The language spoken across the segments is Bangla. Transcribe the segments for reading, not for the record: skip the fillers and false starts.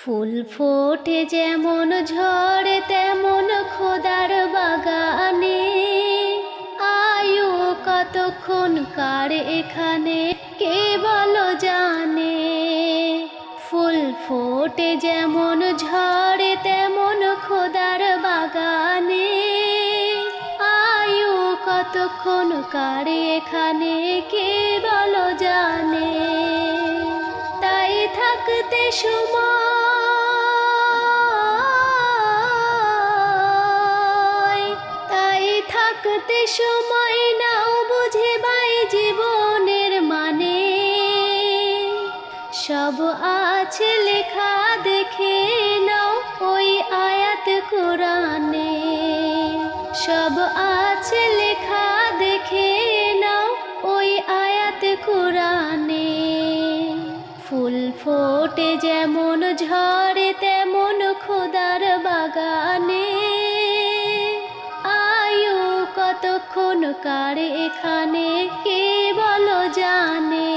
ফুল ফোটে যেমন ঝড়ে তেমন খোদার বাগানে, আয়ু কতক্ষণ কার এখানে কে বলো জানে। ফুল ফোটে যেমন ঝড়ে তেমন খোদার বাগানে, আয়ু কতক্ষণ কার এখানে কে বলো জানে। তাই থাকতে সময় নাও বুঝে বাই জীবনের মানে। সব আছে লেখা দেখে নাও ওই আয়াত কোরআনে। সব আছে লেখা দেখে নাও ওই আয়াত কোরআনে। ফুল ফোটে যেমন ঝড়ে তেমন খোদার বাগানে, আয়ু কতক্ষণ কার এখানে কে বলো জানে।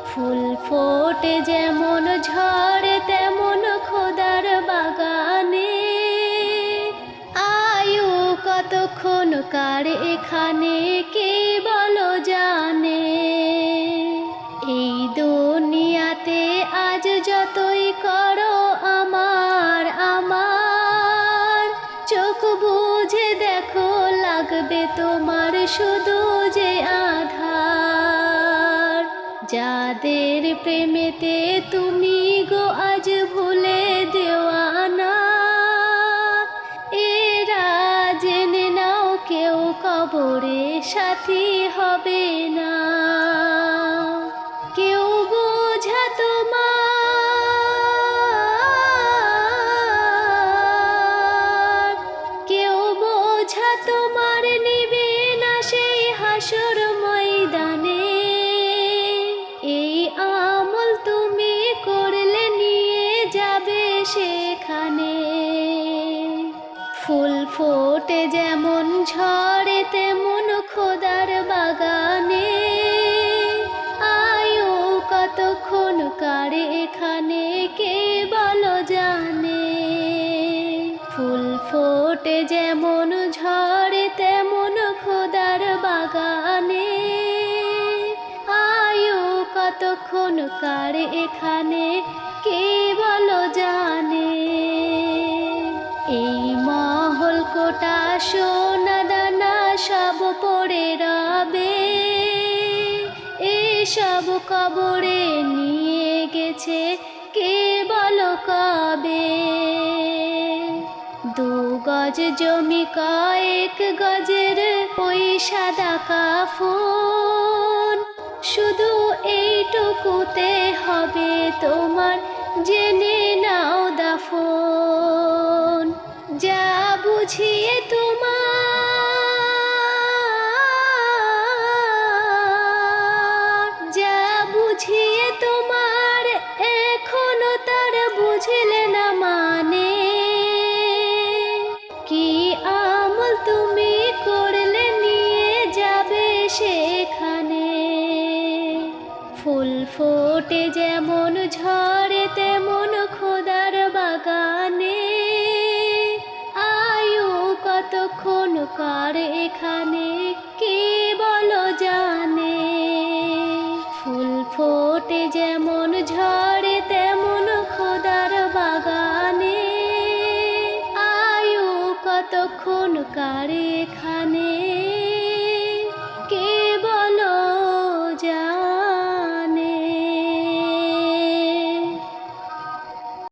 ফুল ফোটে যেমন ঝড়ে তেমন খোদার বাগানে, আয়ু কতক্ষণ কার এখানে কে বলো জানে। এই দুনিয়াতে আজ যতই করো আমার আমার, চোখ বুঝে দেখো লাগবে তোমার শুধু যে আধার। যাদের প্রেমেতে তুমি গো আজ ভুলে দেওয়ানা, এরা জেনে নাও কেউ কবরে সাথী হবে না। কেউ বোঝা তোমার, কেউ বোঝা তোমার নিবে না সেই হাসর ময়দানে। এই আমল তুমি করলে নিয়ে যাবে সেখানে। ফুল ফোটে যেমন ঝড়ে তেমন খোদার বাগানে, আয়ু কতক্ষণ কার এখানে কে বলো জানে। ফুল ফোটে যেমন ঝড়ে তেমন খোদার বাগানে, আয়ু কতক্ষণ কার এখানে কে বলো জানে। এই মহল কোটা সোনা দানা সব পড়ে রবে, এসব কবরে নিয়ে গেছে কে বলো কবে। 2 গজ জমি কয়েক গজের ওই সাদা কাফন, শুধু এইটুকুতে হবে তোমার জেনে নাও দাফন। যা বুঝিয়ে